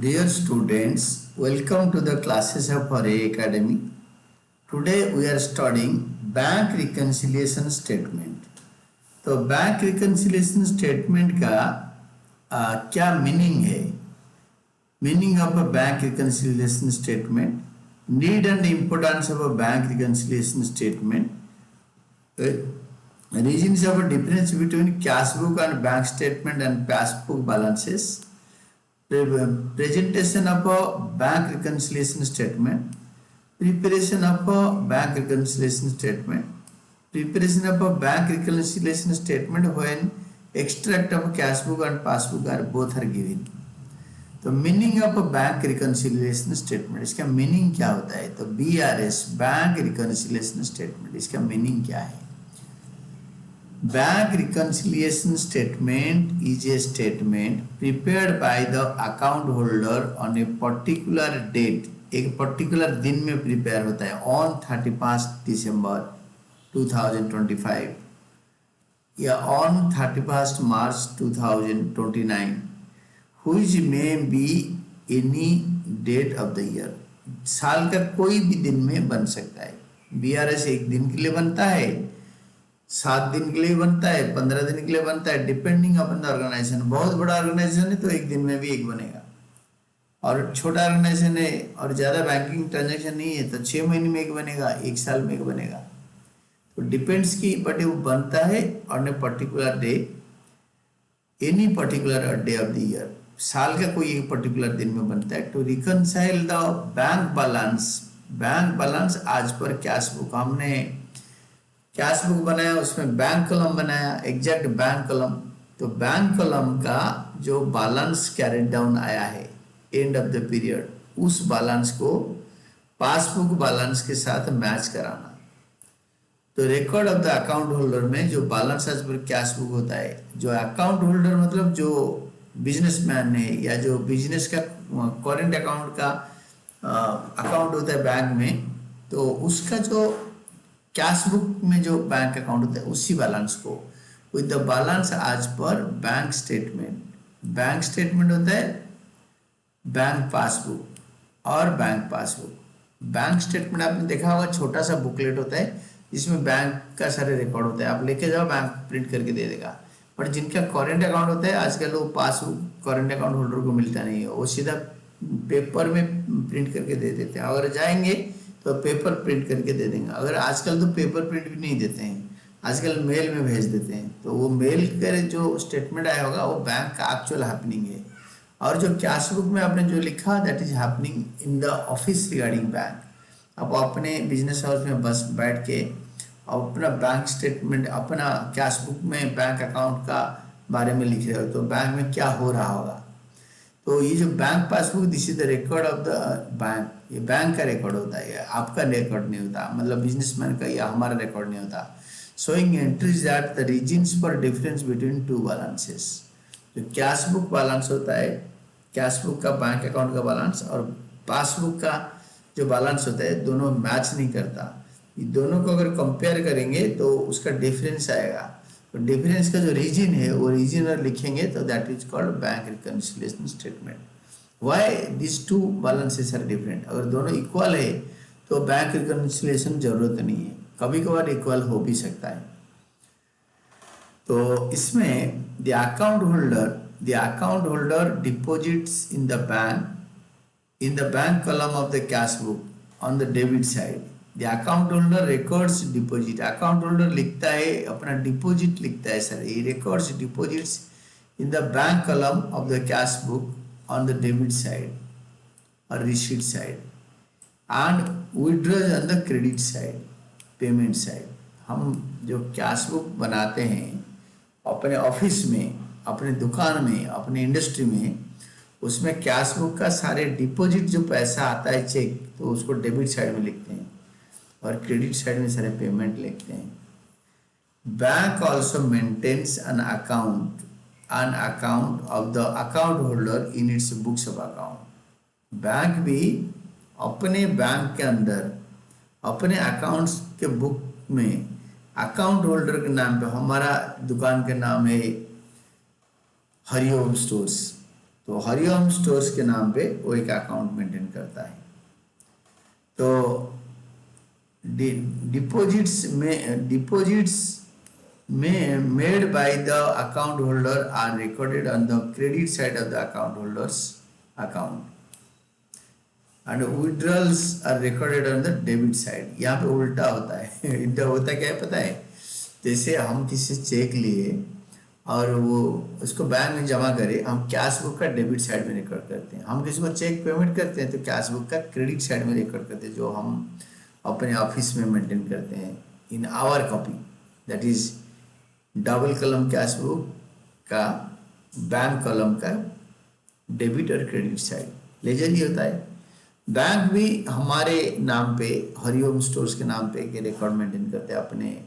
Dear students, welcome to the classes of RA Academy. Today we are studying bank reconciliation statement. तो bank reconciliation statement का क्या meaning है? Meaning of a bank reconciliation statement, need and importance of a bank reconciliation statement, reasons of a difference between cash book and bank statement and passbook balances, presentation of a bank reconciliation statement, preparation of a bank reconciliation statement, preparation of a bank reconciliation statement when extract of cash book and passbook are both are given. तो meaning of a bank reconciliation statement, इसका meaning क्या होता है? तो BRS bank reconciliation statement, इसका meaning क्या है? Bank reconciliation statement is a statement prepared by the account holder on a particular date, एक पर्टिकुलर दिन में प्रिपेयर होता है, ऑन 31 दिसंबर 2025 या on 31 March 2029, which may be any date of the year. साल का कोई भी दिन में बन सकता है. BRS एक दिन के लिए बनता है, 7 दिन के लिए बनता है, 15 दिन के लिए बनता है, डिपेंडिंग अपॉन द ऑर्गेनाइजेशन. बहुत बड़ा ऑर्गेनाइजेशन है तो एक दिन में भी एक बनेगा, और छोटा ऑर्गेनाइजेशन है और ज़्यादा बैंकिंग ट्रांजैक्शन नहीं है तो 6 महीने में एक बनेगा, 1 साल में एक बनेगा. तो डिपेंड्स की, बट वो बनता है on a particular day, any particular day of the year. साल का कोई एक पर्टिकुलर दिन में बनता है. To reconcile the bank balance as per cash book, हमने कैश बुक बनाया, उसमें बैंक कॉलम बनाया, एग्जैक्ट बैंक कॉलम. तो बैंक कॉलम का जो बैलेंस कैरेड डाउन आया है एंड ऑफ द पीरियड, उस बैलेंस को पासबुक बैलेंस के साथ मैच कराना. तो record of the account holder में जो balance as per cash book होता है, जो अकाउंट होल्डर मतलब जो बिजनेसमैन है या जो बिजनेस का करेंट अकाउंट का अकाउंट होता है बैंक में, तो उसका जो कैश बुक में जो बैंक अकाउंट होता है उसी बैलेंस को विद द बैलेंस आज पर बैंक स्टेटमेंट. बैंक स्टेटमेंट होता है बैंक पासबुक और बैंक पासबुक. बैंक स्टेटमेंट आपने देखा होगा, छोटा सा बुकलेट होता है जिसमें बैंक का सारे रिकॉर्ड होता है. आप लेके जाओ, बैंक प्रिंट करके दे देगा. बट जिनका करेंट अकाउंट होता है, आजकल वो पासबुक करेंट अकाउंट होल्डर को मिलता नहीं है, वो सीधा पेपर में प्रिंट करके दे देते हैं. अगर जाएंगे तो पेपर प्रिंट करके दे देंगे. अगर आजकल तो पेपर प्रिंट भी नहीं देते हैं, आजकल मेल में भेज देते हैं. तो वो मेल कर जो स्टेटमेंट आया होगा वो बैंक का एक्चुअल हैपनिंग है, और जो कैश बुक में आपने जो लिखा that is happening in the office regarding bank. आप अपने बिजनेस हाउस में बस बैठ के अपना बैंक स्टेटमेंट, अपना कैश बुक में बैंक अकाउंट का बारे में लिख रहे हो, तो बैंक में क्या हो रहा होगा. तो ये जो bank passbook, this is the record of the bank. ये बैंक का रिकॉर्ड होता है, आपका रिकॉर्ड नहीं होता, मतलब बिजनेसमैन का या हमारा रिकॉर्ड नहीं होता. Showing entries that the reasons for difference between two balances. जो कैश बुक बैलेंस होता है, कैश बुक का बैंक अकाउंट का बैलेंस और पासबुक का जो बैलेंस होता है, दोनों मैच नहीं करता. ये दोनों को अगर कंपेयर करेंगे तो उसका डिफरेंस आएगा. तो डिफरेंस का जो रीजन है वो रीजन और लिखेंगे, तो that is called bank reconciliation statement. Why this two balances are different. अगर दोनों इक्वल है तो बैंक रिकन्सिलिएशन जरूरत नहीं है, कभी कभार इक्वल हो भी सकता है. तो इसमें the account holder deposits in the bank column of the cash book on the debit side. The account holder records deposit. Account holder लिखता है, अपना डिपॉजिट लिखता है, सर ये records deposits in the bank column of the cash book on the debit side or receipt side and withdraws on the credit side, payment side. हम जो cash book बनाते हैं अपने ऑफिस में, अपने दुकान में, अपने इंडस्ट्री में, उसमें कैश बुक का सारे डिपॉजिट जो पैसा आता है चेक, तो उसको डेबिट साइड में लिखते हैं और क्रेडिट साइड में सारे पेमेंट लिखते हैं. Bank also maintains an account of the account holder in its books of account. Bank भी अपने बैंक के अंदर अपने अकाउंट्स के बुक में अकाउंट होल्डर के नाम पे, हमारा दुकान का नाम है हरिओम स्टोर्स, तो हरिओम स्टोर्स के नाम पे वो एक अकाउंट मेंटेन करता है। तो डिपॉजिट्स में made by the account holder are recorded on the credit side of the account holder's account and withdrawals are recorded on the debit side. यहाँ पे उल्टा होता है। इधर होता क्या है पता है, जैसे हम किसी चेक लिए और वो उसको बैंक में जमा करे, हम कैश बुक का डेबिट साइड में रिकॉर्ड करते हैं। हम किसी को चेक पेमेंट करते हैं तो कैश बुक का क्रेडिट साइड में रिकॉर्ड करते हैं, जो हम अपने ऑफिस में मेंटेन करते हैं in our copy. That is double column cash book का, बैंक कॉलम का डेबिट और क्रेडिट साइड लेजर ही होता है। बैंक भी हमारे नाम पे, हरिओम स्टोर्स के नाम पे एक रिकॉर्ड मेंटेन करते हैं अपने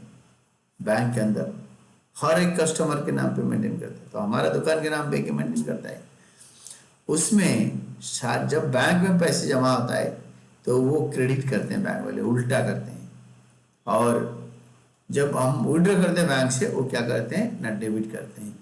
बैंक के अंदर, हर एक कस्टमर के नाम पे मेंटेन करते हैं। तो हमारा दुकान के नाम पे एक मेंटेन करता है। उसमें जब बैंक में पैसे जमा होता है तो वो क्रेडिट करते हैं बैंक वाले, उल्टा करते हैं। और जब हम विड्रॉ करते हैं बैंक से, वो क्या करते हैं ना, डेबिट करते हैं।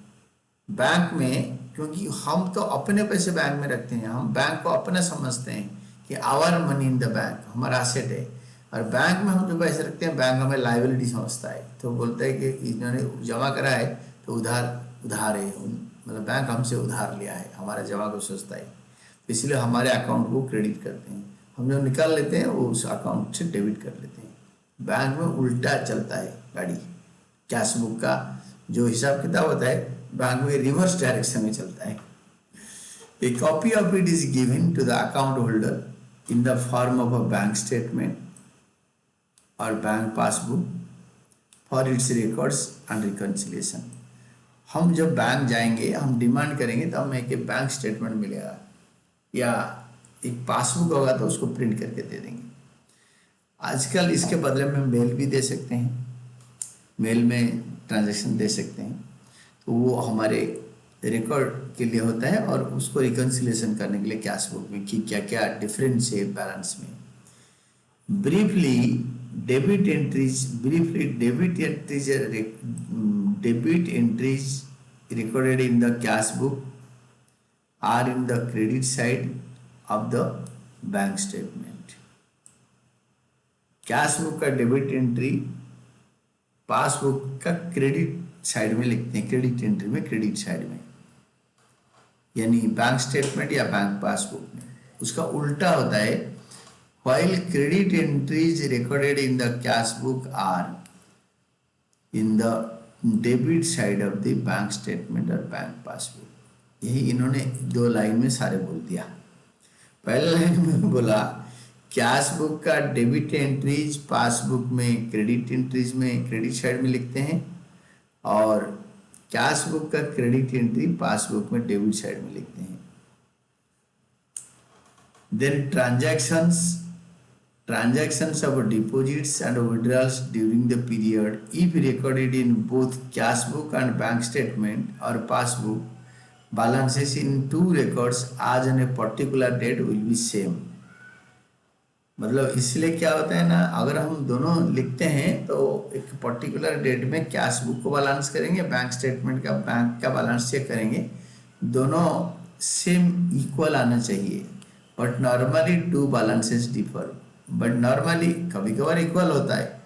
बैंक में, क्योंकि हम तो अपने पैसे बैंक में रखते हैं, हम बैंक को अपना समझते हैं कि our money in the bank, हमारा एसेट है। और बैंक में हम जो पैसे रखते हैं, बैंक हमें लाइबिलिटी समझता है। तो बोलता है कि इन्होंने जमा करा है तो उधार है, मतलब बैंक हमसे उधार लिया है, हमारा जमा को सोचता है। तो इसलिए हमारे अकाउंट को क्रेडिट करते हैं, हम जो निकाल लेते हैं वो उस अकाउंट से डेबिट कर लेते हैं। बैंक में उल्टा चलता है गाड़ी। कैश बुक का जो हिसाब किताब होता है, बैंक में रिवर्स डायरेक्शन में चलता है। A copy of it is given to the account holder in the form of a bank statement or bank passbook for its records and reconciliation। हम जब बैंक जाएंगे, हम डिमांड करेंगे तो हमें एक बैंक स्टेटमेंट मिलेगा या एक पासबुक होगा तो उसको प्रिंट करके दे देंगे। आजकल इसके बदले में मेल भी दे सकते हैं, मेल में ट्रांजैक्शन दे सकते हैं। तो वो हमारे रिकॉर्ड के लिए होता है और उसको रिकन्सिलेशन करने के लिए कैश बुक में कि क्या क्या डिफरेंस है बैलेंस में। Briefly debit entries recorded in the cash book are in the credit side of the bank statement. Cash book का डेबिट एंट्री पासबुक का क्रेडिट साइड में लिखते हैं, क्रेडिट एंट्री में क्रेडिट साइड में, यानी बैंक स्टेटमेंट या बैंक पासबुक में। उसका उल्टा होता है, while credit entries recorded in the cash book are in the debit side of the bank statement और बैंक पासबुक। यही इन्होंने दो लाइन में सारे बोल दिया। पहले लाइन में बोला कैश बुक का डेबिट एंट्रीज पासबुक में, क्रेडिट एंट्रीज में क्रेडिट साइड में लिखते हैं, और कैश बुक का क्रेडिट एंट्री पासबुक में डेबिट साइड में लिखते हैं। Then transactions of deposits and withdrawals during the period, if recorded in both cash book and bank statement or passbook, balances in two records as on a particular date will be same। मतलब इसलिए क्या होता है ना, अगर हम दोनों लिखते हैं तो एक पर्टिकुलर डेट में कैश बुक को बैलेंस करेंगे, बैंक स्टेटमेंट का बैंक का बैलेंस चेक करेंगे, दोनों सेम इक्वल आना चाहिए। But normally two balances differ, but normally कभी कभार इक्वल होता है,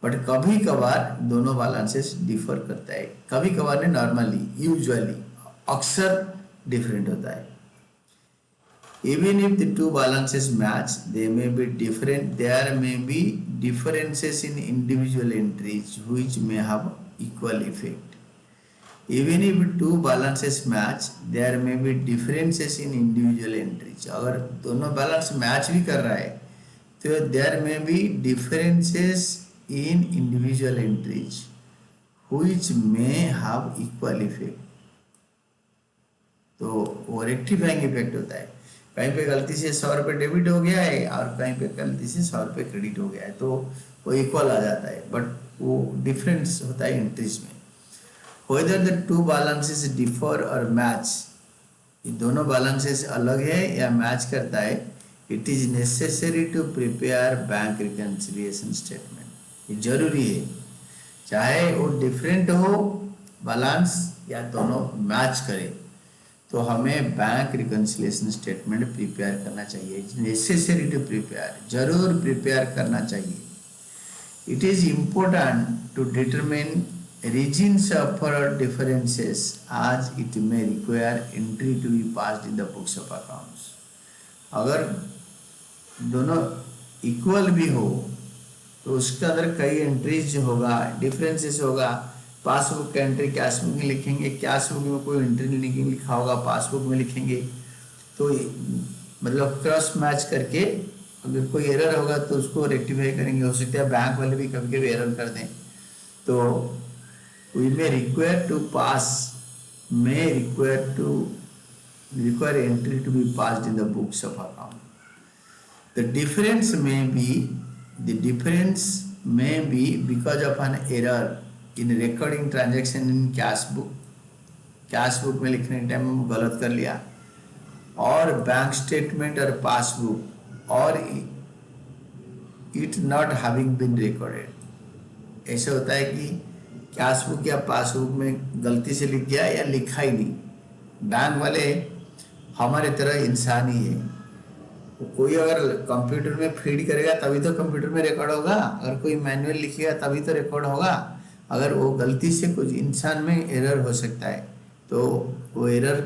बट कभी कभार दोनों बैलेंसेस डिफर करता है। कभी कभार नहीं, नॉर्मली यूजुअली अक्सर डिफरेंट होता है। Even if the two balances match, there may be differences in individual entries which may have equal effect। Even if two balances match, there may be differences in individual entries। अगर दोनों balance match भी कर रहा है तो there may be differences in individual entries which may have equal effect। तो वो rectifying effect होता है, कहीं पे गलती से 100 रुपये डेबिट हो गया है और कहीं पे गलती से 100 रुपये क्रेडिट हो गया है, तो वो इक्वल आ जाता है, बट वो डिफरेंस होता है इंट्रीज में। Whether the two balances differ or match, ये दोनों balances अलग है या मैच करता है, it is necessary to prepare bank reconciliation statement। ये जरूरी है, चाहे वो डिफरेंट हो बैलेंस या दोनों मैच करे, तो हमें बैंक रिकन्सिलिएशन स्टेटमेंट प्रिपेयर करना चाहिए। इट्स नेसेसरी टू प्रिपेयर, जरूर प्रिपेयर करना चाहिए। It is important to determine regions of differences as it may require entry to be passed in the books of accounts. अगर दोनों इक्वल भी हो तो उसके अंदर कई एंट्रीज होगा, डिफरेंसेस होगा। पासबुक का एंट्री कैश बुक में लिखेंगे, कैश बुक में कोई एंट्री नहीं लिखा होगा, पासबुक में लिखेंगे। तो मतलब क्रॉस मैच करके अगर कोई एरर होगा तो उसको रेक्टिफाई करेंगे। हो सकता है बैंक वाले भी कभी कभी एरर कर दें। तो we may require to pass, may require entry to be passed in the books of account. The difference may be because of an error in recording transaction in cash book में लिखने के time हम गलत कर लिया, और bank statement और passbook, और it not having been recorded. ऐसे होता है कि कैश बुक या पासबुक में गलती से लिख गया या लिखा ही नहीं। बैंक वाले हमारे तरह इंसान ही है। कोई अगर कंप्यूटर में फीड करेगा तभी तो कंप्यूटर में रिकॉर्ड होगा, अगर कोई मैनुअल लिखेगा तभी तो रिकॉर्ड होगा। अगर वो गलती से कुछ इंसान में एरर हो सकता है तो वो एरर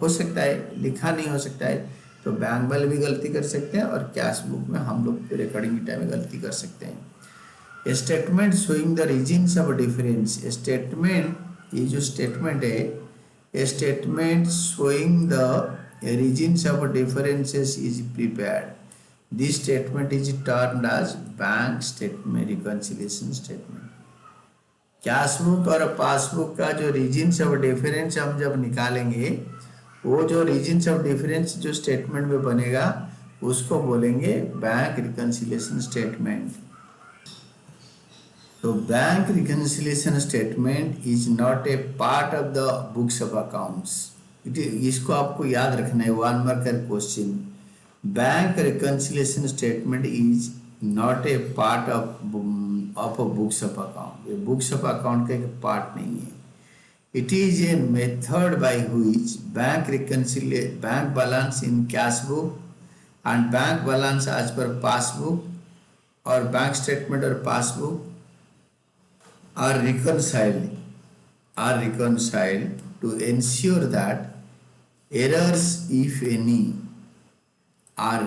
हो सकता है, लिखा नहीं हो सकता है। तो बैंक वाले भी गलती कर सकते हैं और कैश बुक में हम लोग रिकॉर्डिंग के टाइम में गलती कर सकते हैं। Statement showing the reasons of difference, statement, ये जो स्टेटमेंट है, statement showing the reasons of differences is prepared. This statement is termed as bank statement reconciliation statement. Cash book और पासबुक का जो रीजन्स ऑफ डिफरेंस हम जब निकालेंगे, वो जो रीजन्स ऑफ डिफरेंस जो स्टेटमेंट में बनेगा उसको बोलेंगे बैंक रिकन्सिलिएशन स्टेटमेंट। तो bank reconciliation statement is not a part of the books of accounts. इसको आपको याद रखना है, 1 मार्क का question. Bank reconciliation statement is not a part of books of account. ये बुक्स ऑफ अकाउंट का एक पार्ट नहीं है। It is a method by which bank balance in cash book and bank balance as per passbook or bank statement or passbook are reconciled to ensure that errors, if any, are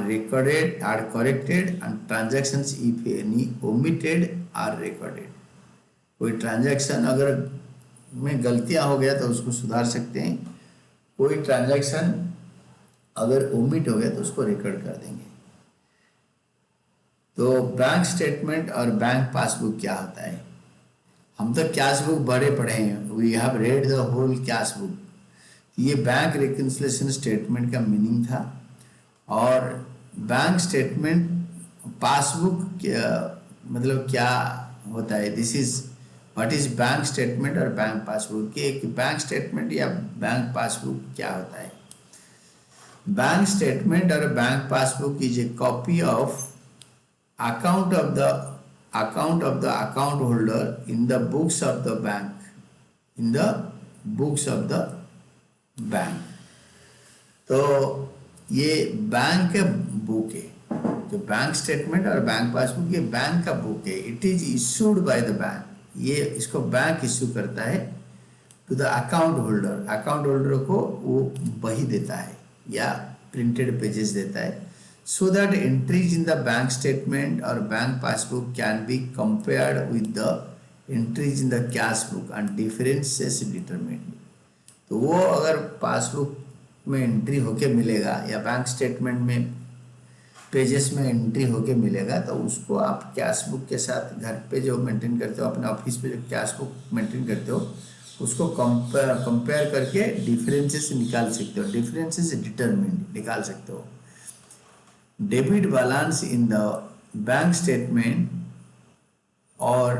corrected and transactions, if any, omitted are recorded. कोई transaction अगर में गलतियां हो गया तो उसको सुधार सकते हैं, कोई ट्रांजैक्शन अगर ओमिट हो गया तो उसको रिकॉर्ड कर देंगे। तो बैंक स्टेटमेंट और बैंक पासबुक क्या होता है? हम तो कैश बुक बड़े पढ़े हैं, we have read the whole cash book. ये बैंक रिकन्सिलिएशन स्टेटमेंट का मीनिंग था। और बैंक स्टेटमेंट, पासबुक मतलब क्या होता है, this is what is bank statement और बैंक पासबुक। के बैंक स्टेटमेंट या बैंक पासबुक क्या होता है? बैंक स्टेटमेंट और bank passbook is a copy of account of the account holder in the books of the bank, in the books of the bank. तो ये bank का book है, जो बैंक स्टेटमेंट और बैंक पासबुक, ये bank का book है। It is issued by the bank, ये इसको बैंक इशू करता है to the account holder. Account holder को वो बही देता है या प्रिंटेड पेजेस देता है, so that entries in the bank statement और bank passbook can be compared with the entries in the cash book and differences determined. तो वो अगर पासबुक में एंट्री होके मिलेगा या बैंक स्टेटमेंट में पेजेस में एंट्री होके मिलेगा, तो उसको आप कैश बुक के साथ घर पे जो मेंटेन करते हो, अपने ऑफिस पे जो कैश बुक मेंटेन करते हो, उसको कंपेयर करके डिफरेंसेस निकाल सकते हो, डिफरेंसेस डिटरमिन्ड निकाल सकते हो। Debit balance in the bank statement और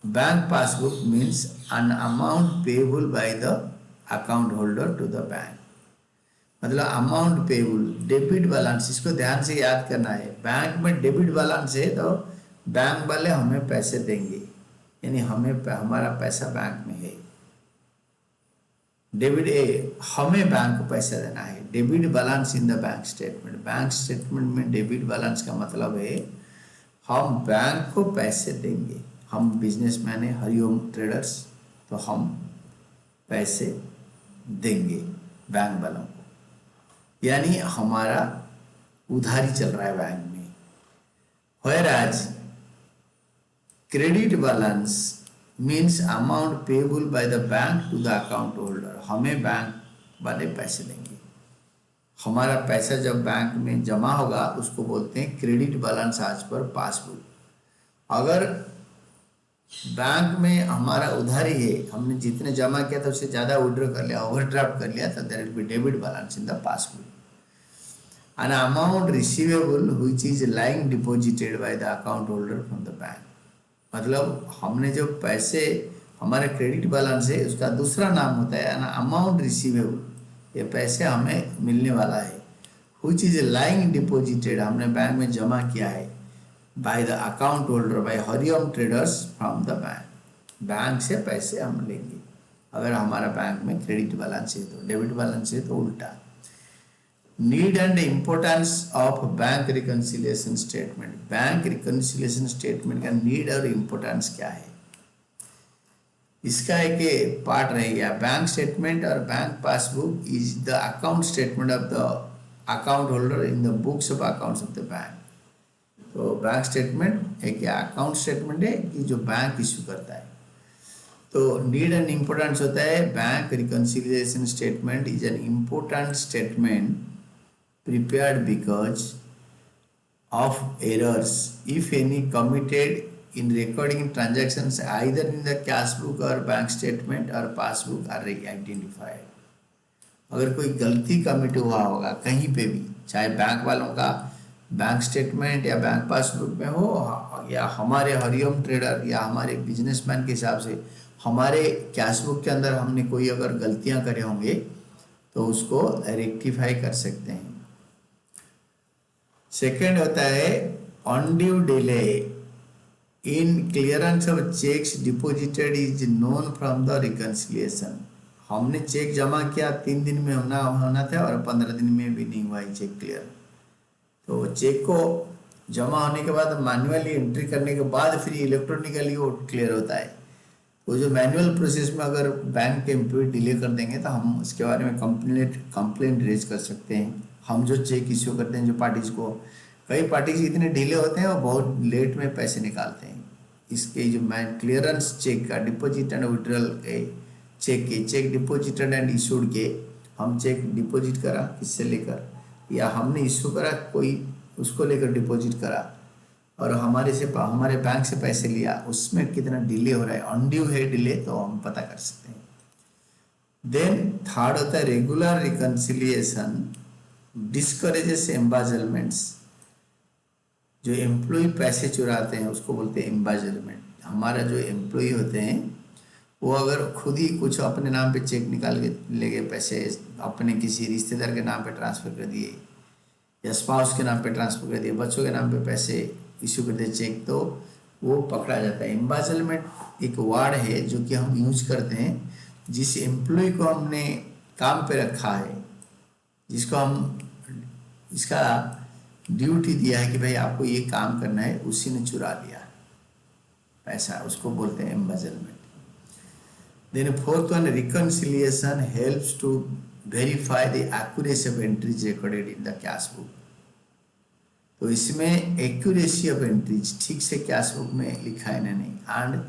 bank passbook means an amount payable by the account holder to the bank। मतलब अमाउंट पेबल, डेबिट बैलेंस, इसको ध्यान से याद करना है। बैंक में डेबिट बैलेंस है तो बैंक वाले हमें पैसे देंगे, यानी हमें हमारा पैसा बैंक में है। डेबिट ए, हमें बैंक को पैसा देना है। Debit balance in the bank statement, bank statement में डेबिट बैलेंस का मतलब है हम बैंक को पैसे देंगे। हम बिजनेसमैन है, हरिओम ट्रेडर्स, तो हम पैसे देंगे बैंक वालों को, यानी हमारा उधारी चल रहा है बैंक में। Whereas credit balance means amount payable by the bank to the account holder, हमें बैंक वाले पैसे देंगे। हमारा पैसा जब बैंक में जमा होगा उसको बोलते हैं क्रेडिट बैलेंस आज पर पासबुक। अगर बैंक में हमारा उधारी है, हमने जितने जमा किया था उससे ज़्यादा विड्रॉ कर लिया, ओवरड्राफ्ट कर लिया, तो there will be debit balance in the passbook. An amount receivable which is lying deposited by the account holder from the bank, मतलब हमने जो पैसे, हमारा क्रेडिट बैलेंस है उसका दूसरा नाम होता है ना अमाउंट रिसीवेबल, ये पैसे हमें मिलने वाला है। which is lying deposited, हमने बैंक में जमा किया है, by the account holder by Hariom traders from the bank, bank से पैसे हम लेंगे। अगर हमारा बैंक में क्रेडिट बैलेंस है तो, डेबिट बैलेंस है तो उल्टा। Need and importance of bank reconciliation statement, bank reconciliation statement का नीड और इम्पोर्टेंस क्या है, इसका एक पार्ट रहेगा। बैंक स्टेटमेंट और bank passbook is the account statement of the account holder in the books of accounts of the bank. तो bank statement एक अकाउंट स्टेटमेंट है कि जो बैंक इश्यू करता है। तो नीड एंड इम्पोर्टेंस होता है, bank reconciliation statement is an important statement prepared because of errors, if any, committed in recording transactions either in the cash book or bank statement or passbook are identified। अगर कोई गलती commit हुआ होगा कहीं पे भी, चाहे बैंक वालों का बैंक स्टेटमेंट या बैंक पासबुक में हो, या हमारे हरिओम ट्रेडर या हमारे बिजनेसमैन के हिसाब से हमारे कैश बुक के अंदर हमने कोई अगर गलतियां करे होंगे तो उसको रेक्टिफाई कर सकते हैं। सेकेंड होता है undue delay in clearance of checks deposited is known from the reconciliation. हमने चेक जमा किया 3 दिन में होना था और 15 दिन में भी नहीं हुआ है चेक क्लियर, तो चेक को जमा होने के बाद मैन्युअली एंट्री करने के बाद फिर इलेक्ट्रॉनिकली वो क्लियर होता है। तो जो मैनुअल प्रोसेस में अगर बैंक के एम्प्लॉय डिले कर देंगे तो हम उसके बारे में कंप्लेंट रेज कर सकते हैं। हम जो चेक इश्यू करते हैं जो पार्टीज को, कई पार्टीज इतने डिले होते हैं और बहुत लेट में पैसे निकालते हैं। इसके जो क्लियरेंस चेक का, डिपॉजिट एंड विड्रॉल के चेक के, चेक डिपॉजिटेड एंड इशूड के, हम चेक डिपॉजिट करा किससे लेकर, या हमने इशू करा कोई उसको लेकर डिपॉजिट करा और हमारे बैंक से पैसे लिया, उसमें कितना डिले हो रहा है, अनड्यू है डिले, तो हम पता कर सकते हैं। देन थर्ड होता है रेगुलर रिकन्सिलिएशन डिस्करेजेस एम्बाजलमेंट्स। जो एम्प्लॉय पैसे चुराते हैं उसको बोलते हैं एम्बाजलमेंट। हमारा जो एम्प्लॉय होते हैं वो अगर खुद ही कुछ अपने नाम पे चेक निकाल के ले गए, पैसे अपने किसी रिश्तेदार के नाम पे ट्रांसफ़र कर दिए या स्पाउस के नाम पे ट्रांसफ़र कर दिए, बच्चों के नाम पे पैसे इशू कर दिए चेक, तो वो पकड़ा जाता है। एम्बाजलमेंट एक वर्ड है जो कि हम यूज करते हैं जिस एम्प्लॉय को हमने काम पे रखा है, जिसको हम इसका ड्यूटी दिया है कि भाई आपको ये काम करना है, उसी ने चुरा लिया पैसा, उसको बोलते हैं embezzlement. Then fourth one, reconciliation helps to verify the accuracy of entries recorded in the cash book. तो इसमें एक्यूरेसी ऑफ एंट्रीज, ठीक से कैश बुक में लिखा है ना नहीं, and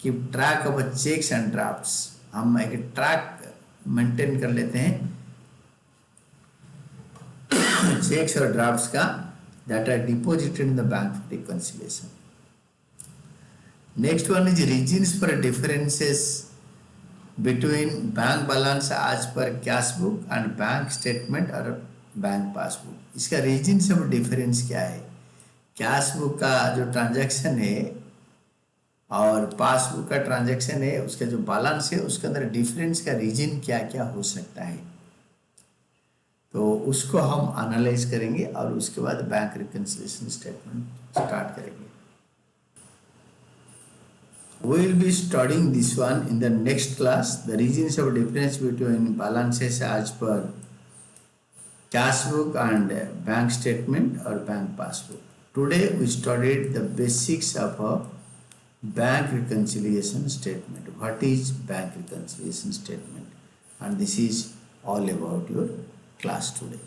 keep track of cheques and drafts, हम एक ट्रैक मेंटेन कर लेते हैं चेक्स और ड्राफ्ट्स का, that are deposited in the bank for reconciliation. Next one is reasons for differences between bank balance as per cash book and bank statement or bank passbook. इसका regions of difference क्या है? Cash book का जो transaction है और passbook का transaction है, उसका जो बैलेंस है उसके अंदर डिफरेंस का रीजन क्या क्या हो सकता है, तो उसको हम एनालाइज करेंगे और उसके बाद बैंक रिकन्सिलिएशन स्टेटमेंट स्टार्ट करेंगे। We will be studying this one in the next class, the reasons of difference between balances as per cash book and bank statement or bank passbook. Today we studied the basics of a bank reconciliation statement. What is bank reconciliation statement? And this is all about your class today.